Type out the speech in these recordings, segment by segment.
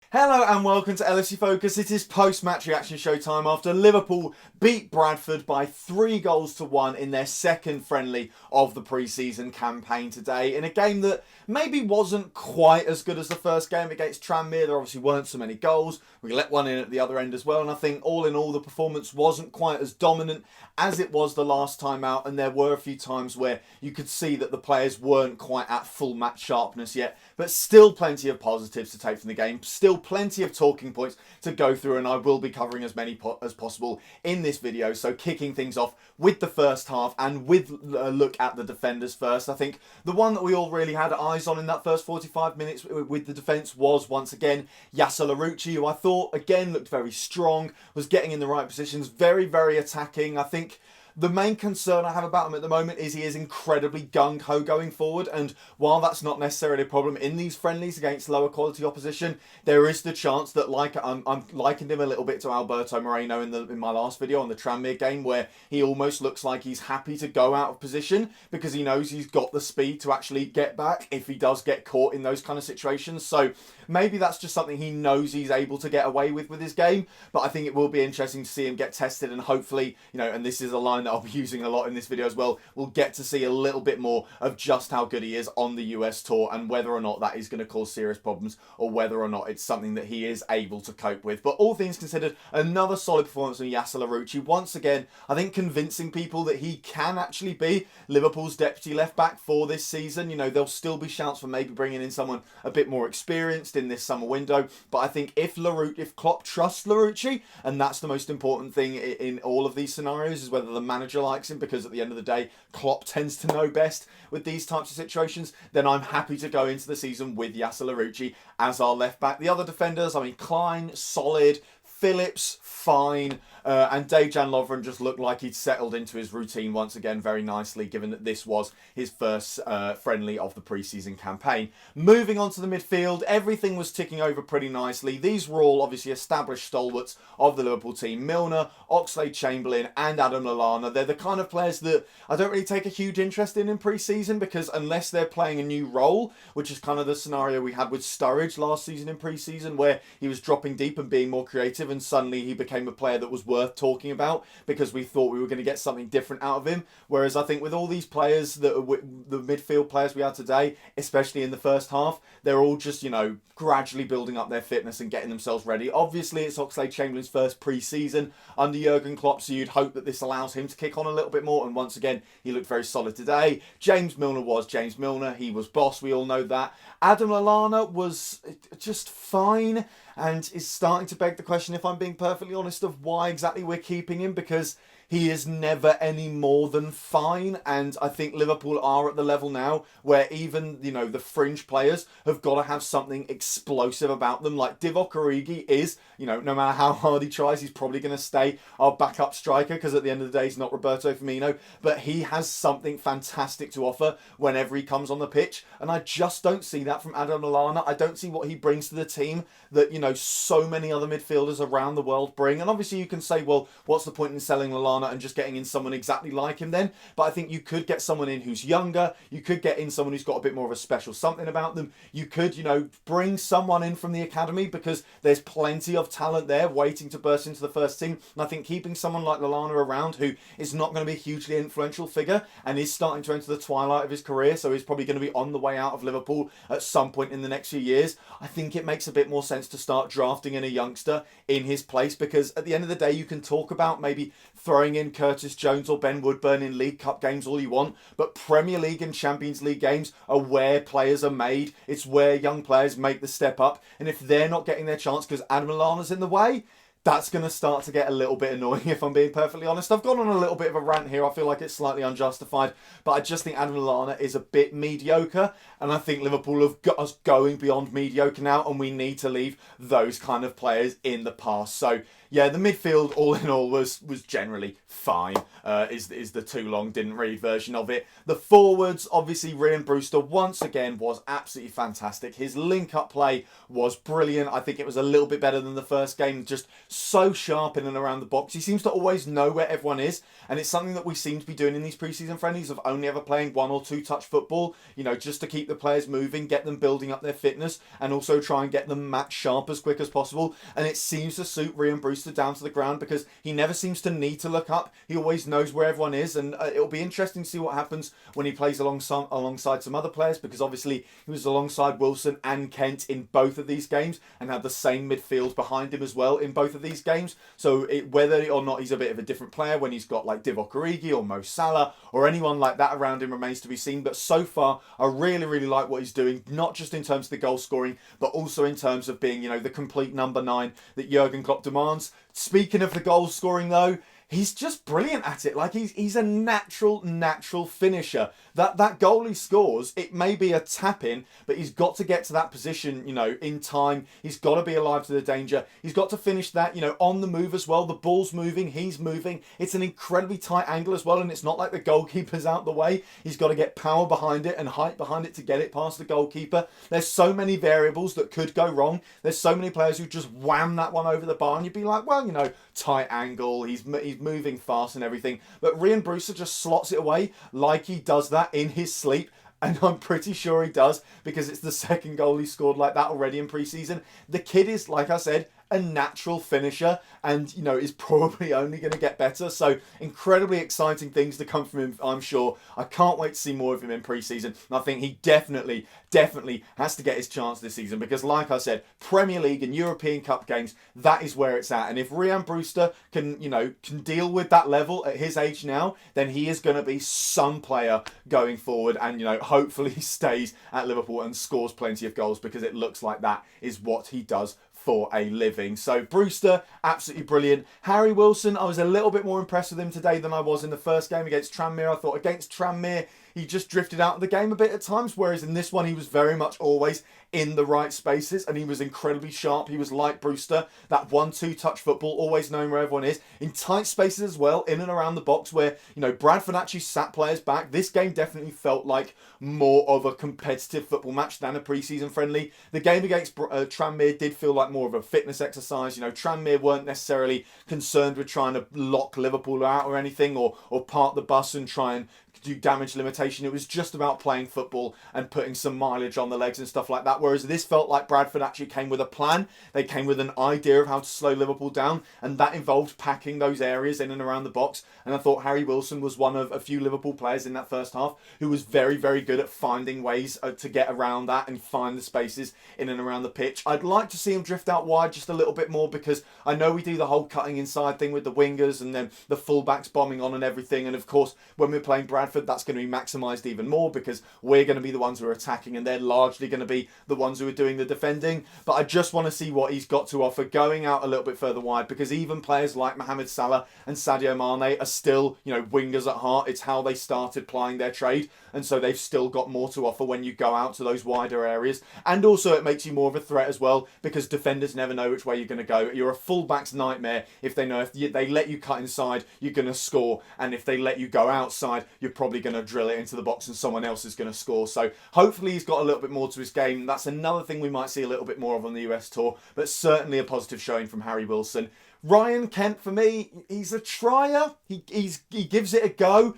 Hello and welcome to LFC Focus. It is post-match reaction show time after Liverpool beat Bradford by 3-1 in their second friendly of the pre-season campaign today, in a game that maybe wasn't quite as good as the first game against Tranmere. There obviously weren't so many goals. We let one in at the other end as well, and I think all in all the performance wasn't quite as dominant as it was the last time out, and there were a few times where you could see that the players weren't quite at full match sharpness yet, but still plenty of positives to take from the game, still plenty of talking points to go through, and I will be covering as many as possible in this video. So kicking things off with the first half and with a look at the defenders first. I think the one that we all really had eyes on in that first 45 minutes with the defence was once again Yasser Larouci, who I thought again looked very strong, was getting in the right positions, very attacking. I think the main concern I have about him at the moment is he is incredibly gung-ho going forward, and while that's not necessarily a problem in these friendlies against lower quality opposition, there is the chance that, like, I'm likened him a little bit to Alberto Moreno in my last video on the Tranmere game, where he almost looks like he's happy to go out of position because he knows he's got the speed to actually get back if he does get caught in those kind of situations. So maybe that's just something he knows he's able to get away with his game, but I think it will be interesting to see him get tested, and hopefully, and this is a line that I'll be using a lot in this video as well, we'll get to see a little bit more of just how good he is on the US tour and whether or not that is going to cause serious problems or whether or not it's something that he is able to cope with. But all things considered, another solid performance from Yasser Larouci. Once again, I think convincing people that he can actually be Liverpool's deputy left back for this season. There'll still be shouts for maybe bringing in someone a bit more experienced in this summer window, but I think if Klopp trusts Larouci, and that's the most important thing in all of these scenarios, is whether the manager likes him, because at the end of the day, Klopp tends to know best with these types of situations, then I'm happy to go into the season with Yasser Larouci as our left back. The other defenders, Klein, solid. Phillips, fine, and Dejan Lovren just looked like he'd settled into his routine once again very nicely, given that this was his first friendly of the pre-season campaign. Moving on to the midfield, everything was ticking over pretty nicely. These were all obviously established stalwarts of the Liverpool team. Milner, Oxlade-Chamberlain and Adam Lallana. They're the kind of players that I don't really take a huge interest in pre-season, because unless they're playing a new role, which is kind of the scenario we had with Sturridge last season in pre-season, where he was dropping deep and being more creative, and suddenly he became a player that was worth talking about because we thought we were going to get something different out of him. Whereas I think with all these players that are the midfield players we had today, especially in the first half, they're all just, gradually building up their fitness and getting themselves ready. Obviously, it's Oxlade-Chamberlain's first pre-season under Jurgen Klopp, so you'd hope that this allows him to kick on a little bit more, and once again, he looked very solid today. James Milner was James Milner. He was boss, we all know that. Adam Lallana was just fine, and is starting to beg the question, if I'm being perfectly honest, of why exactly we're keeping him, because he is never any more than fine, and I think Liverpool are at the level now where even, the fringe players have got to have something explosive about them. Like Divock Origi is, no matter how hard he tries, he's probably going to stay our backup striker, because at the end of the day, he's not Roberto Firmino, but he has something fantastic to offer whenever he comes on the pitch, and I just don't see that from Adam Lallana. I don't see what he brings to the team that, so many other midfielders around the world bring. And obviously you can say, well, what's the point in selling Lallana and just getting in someone exactly like him then? But I think you could get someone in who's younger. You could get in someone who's got a bit more of a special something about them. You could, bring someone in from the academy, because there's plenty of talent there waiting to burst into the first team. And I think keeping someone like Lallana around, who is not going to be a hugely influential figure and is starting to enter the twilight of his career, so he's probably going to be on the way out of Liverpool at some point in the next few years, I think it makes a bit more sense to start drafting in a youngster in his place, because at the end of the day, you can talk about maybe throwing in Curtis Jones or Ben Woodburn in League Cup games all you want, but Premier League and Champions League games are where players are made. It's where young players make the step up, and if they're not getting their chance because Adam Lallana's in the way, that's going to start to get a little bit annoying, if I'm being perfectly honest. I've gone on a little bit of a rant here. I feel like it's slightly unjustified, but I just think Adam Lallana is a bit mediocre, and I think Liverpool have got us going beyond mediocre now, and we need to leave those kind of players in the past. So yeah, the midfield, all in all, was generally fine. Is the too long, didn't read version of it. The forwards, obviously, Rhian Brewster once again was absolutely fantastic. His link-up play was brilliant. I think it was a little bit better than the first game. Just so sharp in and around the box. He seems to always know where everyone is, and it's something that we seem to be doing in these pre-season friendlies of only ever playing 1 or 2 touch football, you know, just to keep the players moving, get them building up their fitness, and also try and get them match sharp as quick as possible. And it seems to suit Rhian Brewster down to the ground because he never seems to need to look up. He always knows where everyone is, and it'll be interesting to see what happens when he plays alongside some other players, because obviously he was alongside Wilson and Kent in both of these games and had the same midfield behind him as well in both of these games. So whether or not he's a bit of a different player when he's got like Divock Origi or Mo Salah or anyone like that around him remains to be seen. But so far, I really like what he's doing, not just in terms of the goal scoring, but also in terms of being, you know, the complete number 9 that Jurgen Klopp demands. Speaking of the goal scoring though, he's just brilliant at it. Like he's a natural finisher. That goal he scores, it may be a tap in, but he's got to get to that position, you know, in time. He's got to be alive to the danger. He's got to finish that, you know, on the move as well. The ball's moving, he's moving. It's an incredibly tight angle as well, and it's not like the goalkeeper's out the way. He's got to get power behind it and height behind it to get it past the goalkeeper. There's so many variables that could go wrong. There's so many players who just wham that one over the bar, and you'd be like, well, you know, tight angle, he's moving fast and everything. But Rhian Brewster just slots it away like he does that in his sleep. And I'm pretty sure he does, because it's the second goal he scored like that already in pre-season. The kid is, like I said, a natural finisher, and you know, is probably only going to get better. So incredibly exciting things to come from him, I'm sure. I can't wait to see more of him in pre-season. And I think he definitely has to get his chance this season, because like I said, Premier League and European Cup games, that is where it's at. And if Rhian Brewster can deal with that level at his age now, then he is going to be some player going forward, and you know, hopefully he stays at Liverpool and scores plenty of goals, because it looks like that is what he does for a living. So Brewster, absolutely brilliant. Harry Wilson, I was a little bit more impressed with him today than I was in the first game against Tranmere. I thought against Tranmere, he just drifted out of the game a bit at times, whereas in this one, he was very much always in the right spaces, and he was incredibly sharp. He was like Brewster, that 1-2 touch football, always knowing where everyone is, in tight spaces as well, in and around the box, where, you know, Bradford actually sat players back. This game definitely felt like more of a competitive football match than a pre-season friendly. The game against Tranmere did feel like more of a fitness exercise. You know, Tranmere weren't necessarily concerned with trying to lock Liverpool out or anything, or park the bus and try and do damage limitation. It was just about playing football and putting some mileage on the legs and stuff like that. Whereas this felt like Bradford actually came with a plan. They came with an idea of how to slow Liverpool down, and that involved packing those areas in and around the box. And I thought Harry Wilson was one of a few Liverpool players in that first half who was very good at finding ways to get around that and find the spaces in and around the pitch. I'd like to see him drift out wide just a little bit more, because I know we do the whole cutting inside thing with the wingers and then the fullbacks bombing on and everything. And of course, when we're playing Bradford, that's going to be maximised even more, because we're going to be the ones who are attacking and they're largely going to be the ones who are doing the defending. But I just want to see what he's got to offer going out a little bit further wide, because even players like Mohamed Salah and Sadio Mane are still, you know, wingers at heart. It's how they started plying their trade, and so they've still got more to offer when you go out to those wider areas. And also it makes you more of a threat as well, because defenders never know which way you're going to go. You're a fullback's nightmare if they know if they let you cut inside, you're going to score, and if they let you go outside, you're probably going to drill it into the box and someone else is going to score. So hopefully he's got a little bit more to his game. That's another thing we might see a little bit more of on the US tour, but certainly a positive showing from Harry Wilson. Ryan Kent, for me, he's a trier. He gives it a go,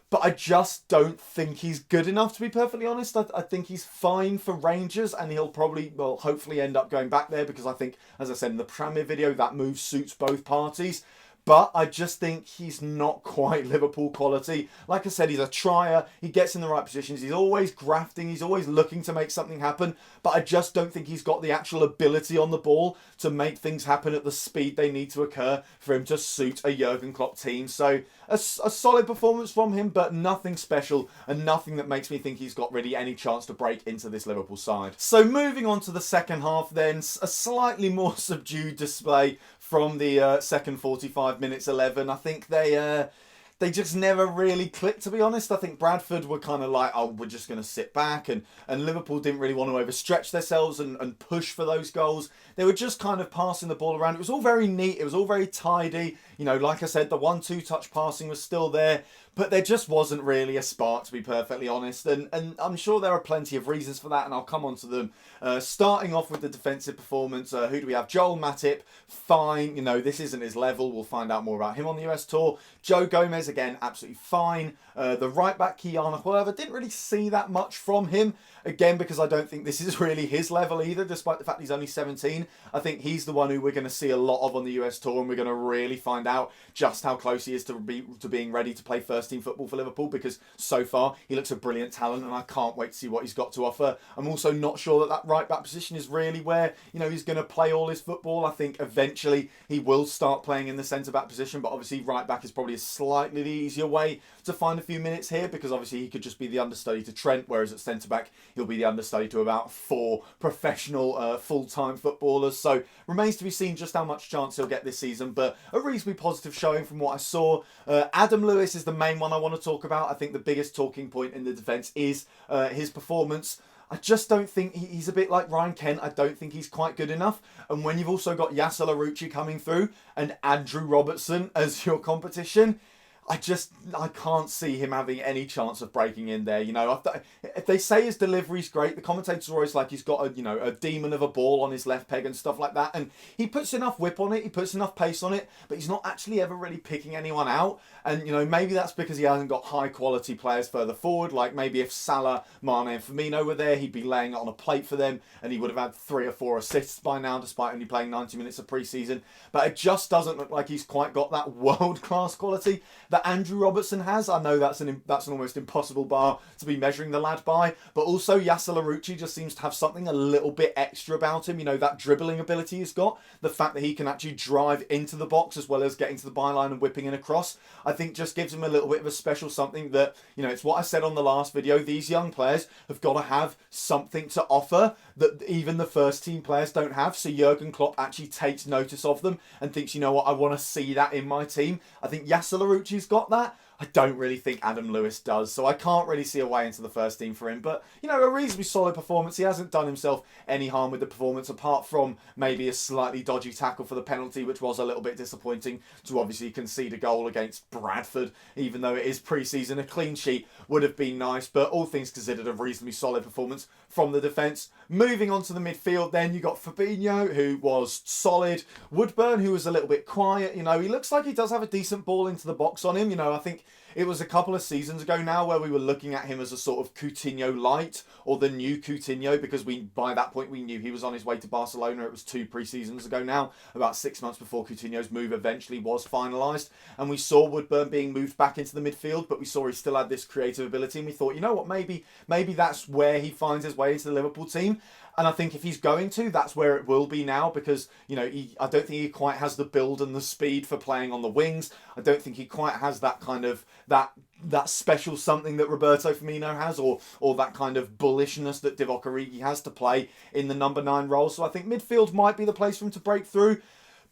but I just don't think he's good enough, to be perfectly honest. I think he's fine for Rangers, and he'll probably, well, hopefully end up going back there, because I think, as I said in the Tranmere video, that move suits both parties. But I just think he's not quite Liverpool quality. Like I said, he's a trier. He gets in the right positions. He's always grafting. He's always looking to make something happen. But I just don't think he's got the actual ability on the ball to make things happen at the speed they need to occur for him to suit a Jurgen Klopp team. So a solid performance from him, but nothing special and nothing that makes me think he's got really any chance to break into this Liverpool side. So moving on to the second half then, a slightly more subdued display from the second 45 minutes 11. I think they they just never really clicked, to be honest. I think Bradford were kind of like, oh, we're just going to sit back, and Liverpool didn't really want to overstretch themselves and push for those goals. They were just kind of passing the ball around. It was all very neat. It was all very tidy. You know, like I said, the 1-2 touch passing was still there, but there just wasn't really a spark, to be perfectly honest. And I'm sure there are plenty of reasons for that, and I'll come on to them. Starting off with the defensive performance, who do we have? Joel Matip, fine. You know, this isn't his level. We'll find out more about him on the US tour. Joe Gomez, again, absolutely fine. The right back, Kiana, however, didn't really see that much from him. Again, because I don't think this is really his level either, despite the fact he's only 17. I think he's the one who we're going to see a lot of on the US tour, and we're going to really find out just how close he is to being ready to play first team football for Liverpool, because so far he looks a brilliant talent, and I can't wait to see what he's got to offer. I'm also not sure that right back position is really where, you know, he's going to play all his football. I think eventually he will start playing in the centre back position, but obviously right back is probably a slightly easier way to find a few minutes here, because obviously he could just be the understudy to Trent, whereas at centre back he'll be the understudy to about 4 professional full-time footballers. So remains to be seen just how much chance he'll get this season, but a reasonably positive showing from what I saw. Adam Lewis is the main one I want to talk about. I think the biggest talking point in the defence is his performance. I just don't think he's a bit like Ryan Kent. I don't think he's quite good enough. And when you've also got Yasser Larouci coming through and Andrew Robertson as your competition, I can't see him having any chance of breaking in there. You know, if they say his delivery's great, the commentators are always like he's got a demon of a ball on his left peg and stuff like that. And he puts enough whip on it, he puts enough pace on it, but he's not actually ever really picking anyone out. And, you know, maybe that's because he hasn't got high quality players further forward. Like maybe if Salah, Mane and Firmino were there, he'd be laying it on a plate for them and he would have had 3 or 4 assists by now, despite only playing 90 minutes of pre-season. But it just doesn't look like he's quite got that world-class quality that Andrew Robertson has. I know that's an almost impossible bar to be measuring the lad by, but also Yasser Larouci just seems to have something a little bit extra about him. You know, that dribbling ability he's got, the fact that he can actually drive into the box as well as getting to the byline and whipping in across, I think just gives him a little bit of a special something that, you know, it's what I said on the last video, these young players have got to have something to offer that even the first team players don't have. So Jurgen Klopp actually takes notice of them and thinks, you know what, I want to see that in my team. I think Yasser Larouci's got that. I don't really think Adam Lewis does, so I can't really see a way into the first team for him. But, you know, a reasonably solid performance. He hasn't done himself any harm with the performance, apart from maybe a slightly dodgy tackle for the penalty, which was a little bit disappointing to obviously concede a goal against Bradford, even though it is pre-season. A clean sheet would have been nice, but all things considered, a reasonably solid performance from the defence. Moving on to the midfield then, you got Fabinho, who was solid. Woodburn, who was a little bit quiet. You know, he looks like he does have a decent ball into the box on him. You know, I think it was a couple of seasons ago now where we were looking at him as a sort of Coutinho light, or the new Coutinho, because by that point we knew he was on his way to Barcelona. It was 2 pre-seasons ago now, about 6 months before Coutinho's move eventually was finalised. And we saw Woodburn being moved back into the midfield, but we saw he still had this creative ability, and we thought, you know what, maybe that's where he finds his way into the Liverpool team. And I think if he's going to, that's where it will be now, because, you know, I don't think he quite has the build and the speed for playing on the wings. I don't think he quite has that kind of, that special something that Roberto Firmino has, or that kind of bullishness that Divock Origi has to play in the number 9 role. So I think midfield might be the place for him to break through.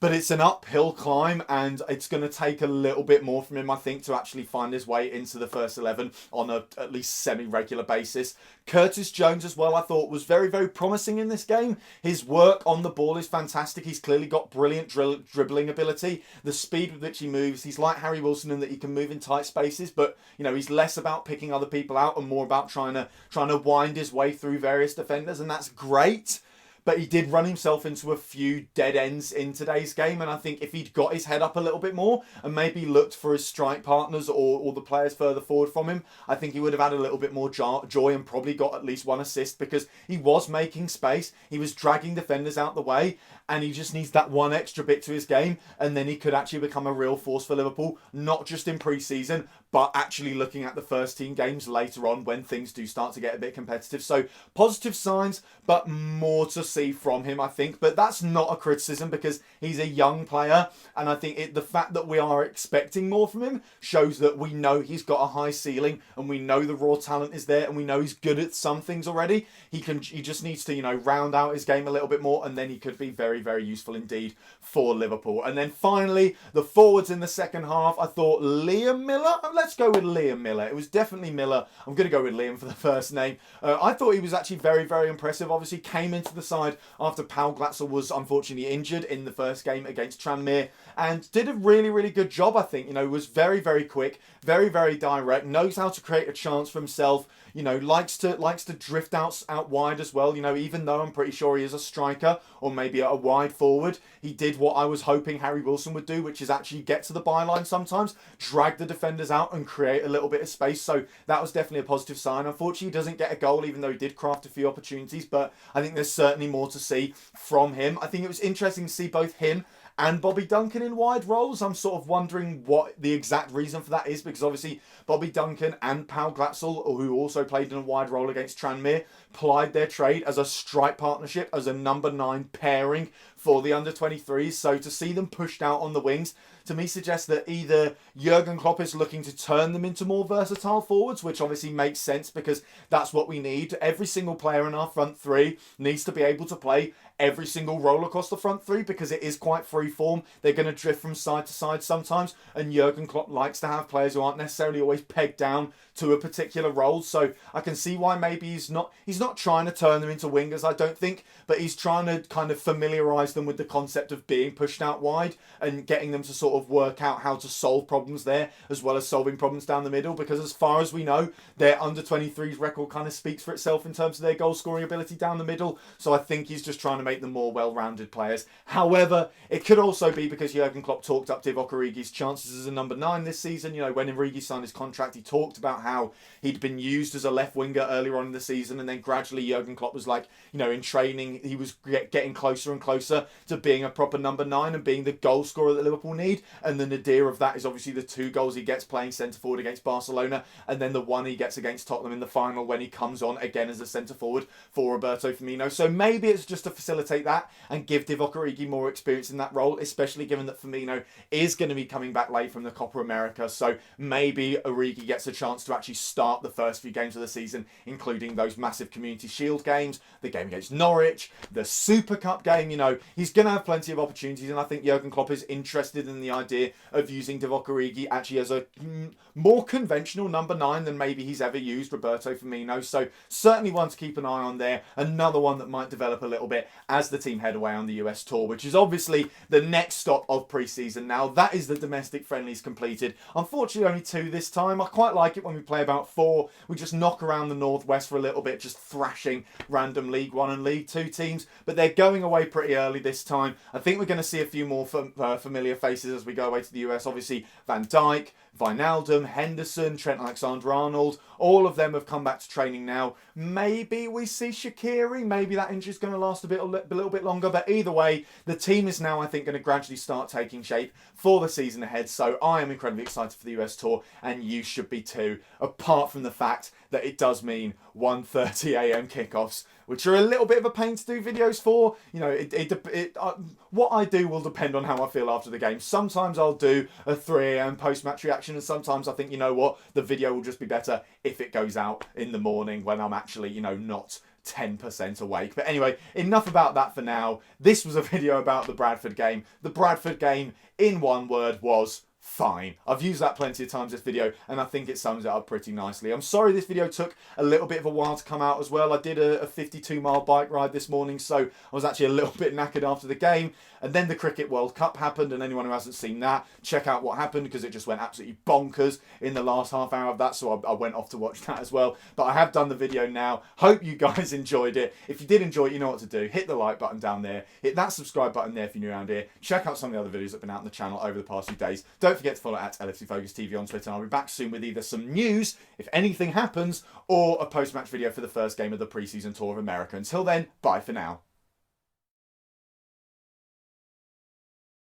But it's an uphill climb, and it's going to take a little bit more from him, I think, to actually find his way into the first 11 on a at least semi-regular basis. Curtis Jones as well, I thought, was very, very promising in this game. His work on the ball is fantastic. He's clearly got brilliant dribbling ability. The speed with which he moves, he's like Harry Wilson in that he can move in tight spaces, but, you know, he's less about picking other people out and more about trying to wind his way through various defenders, and that's great. But he did run himself into a few dead ends in today's game, and I think if he'd got his head up a little bit more and maybe looked for his strike partners or the players further forward from him, I think he would have had a little bit more joy and probably got at least 1 assist, because he was making space, he was dragging defenders out the way, and he just needs that 1 extra bit to his game, and then he could actually become a real force for Liverpool, not just in pre-season, but actually looking at the first team games later on when things do start to get a bit competitive. So positive signs, but more to see from him, I think. But that's not a criticism, because he's a young player, and I think the fact that we are expecting more from him shows that we know he's got a high ceiling, and we know the raw talent is there, and we know he's good at some things already. He just needs to, you know, round out his game a little bit more, and then he could be very, very, very useful indeed for Liverpool. And then finally, the forwards in the second half, I thought Liam Miller. Let's go with Liam Miller. It was definitely Miller. I'm going to go with Liam for the first name. I thought he was actually very, very impressive. Obviously, came into the side after Paul Glatzel was unfortunately injured in the first game against Tranmere and did a really, really good job, I think. You know, was very, very quick, very, very direct, knows how to create a chance for himself. You know, likes to drift out wide as well. You know, even though I'm pretty sure he is a striker or maybe a wide forward, he did what I was hoping Harry Wilson would do, which is actually get to the byline sometimes, drag the defenders out and create a little bit of space. So that was definitely a positive sign. Unfortunately, he doesn't get a goal, even though he did craft a few opportunities. But I think there's certainly more to see from him. I think it was interesting to see both him and Bobby Duncan in wide roles. I'm sort of wondering what the exact reason for that is, because obviously Bobby Duncan and Paul Glatzel, who also played in a wide role against Tranmere, plied their trade as a strike partnership, as a number 9 pairing for the under-23s. So to see them pushed out on the wings, to me suggests that either Jurgen Klopp is looking to turn them into more versatile forwards, which obviously makes sense because that's what we need. Every single player in our front three needs to be able to play every single role across the front three because it is quite free form. They're going to drift from side to side sometimes, and Jurgen Klopp likes to have players who aren't necessarily always pegged down to a particular role. So I can see why maybe he's not trying to turn them into wingers, I don't think, but he's trying to kind of familiarise them with the concept of being pushed out wide and getting them to sort of work out how to solve problems there as well as solving problems down the middle, because as far as we know, their under-23s record kind of speaks for itself in terms of their goal scoring ability down the middle. So I think he's just trying to make them more well-rounded players. However, it could also be because Jurgen Klopp talked up Divock Origi's chances as a number 9 this season. You know, when Origi signed his contract, he talked about how he'd been used as a left winger earlier on in the season, and then gradually Jurgen Klopp was like, you know, in training, he was getting closer and closer to being a proper number 9 and being the goal scorer that Liverpool need. And the nadir of that is obviously the 2 goals he gets playing centre forward against Barcelona, and then the 1 he gets against Tottenham in the final when he comes on again as a centre forward for Roberto Firmino. So maybe it's just to facilitate that and give Divock Origi more experience in that role, especially given that Firmino is going to be coming back late from the Copa America. So maybe Origi gets a chance to actually start the first few games of the season, including those massive Community Shield games, the game against Norwich, the Super Cup game. You know, he's going to have plenty of opportunities, and I think Jurgen Klopp is interested in the idea of using Divock Origi actually as a more conventional number 9 than maybe he's ever used Roberto Firmino. So certainly one to keep an eye on there. Another one that might develop a little bit as the team head away on the US tour, which is obviously the next stop of pre-season. Now that is the domestic friendlies completed. Unfortunately only 2 this time. I quite like it when we play about 4. We just knock around the Northwest for a little bit, just thrashing random League 1 and League 2 teams, but they're going away pretty early this time. I think we're going to see a few more familiar faces as we go away to the US. Obviously Van Dijk, Wijnaldum, Henderson, Trent Alexander-Arnold, all of them have come back to training now. Maybe we see Shaqiri, maybe that injury's going to last a little bit longer, but either way, the team is now, I think, going to gradually start taking shape for the season ahead. So I am incredibly excited for the US tour, and you should be too, apart from the fact that it does mean 1:30 a.m. kickoffs, which are a little bit of a pain to do videos for. You know, what I do will depend on how I feel after the game. Sometimes I'll do a 3 a.m. post-match reaction, and sometimes I think, you know what, the video will just be better if it goes out in the morning when I'm actually, you know, not 10% awake. But anyway, enough about that for now. This was a video about the Bradford game. The Bradford game, in one word, was fine. I've used that plenty of times this video, and I think it sums it up pretty nicely. I'm sorry this video took a little bit of a while to come out as well. I did a 52-mile bike ride this morning, so I was actually a little bit knackered after the game. And then the Cricket World Cup happened, and anyone who hasn't seen that, check out what happened, because it just went absolutely bonkers in the last half hour of that, so I went off to watch that as well. But I have done the video now. Hope you guys enjoyed it. If you did enjoy it, you know what to do. Hit the like button down there. Hit that subscribe button there if you're new around here. Check out some of the other videos that have been out on the channel over the past few days. Don't forget to follow at LFC Focus TV on Twitter, and I'll be back soon with either some news, if anything happens, or a post-match video for the first game of the pre-season tour of America. Until then, bye for now.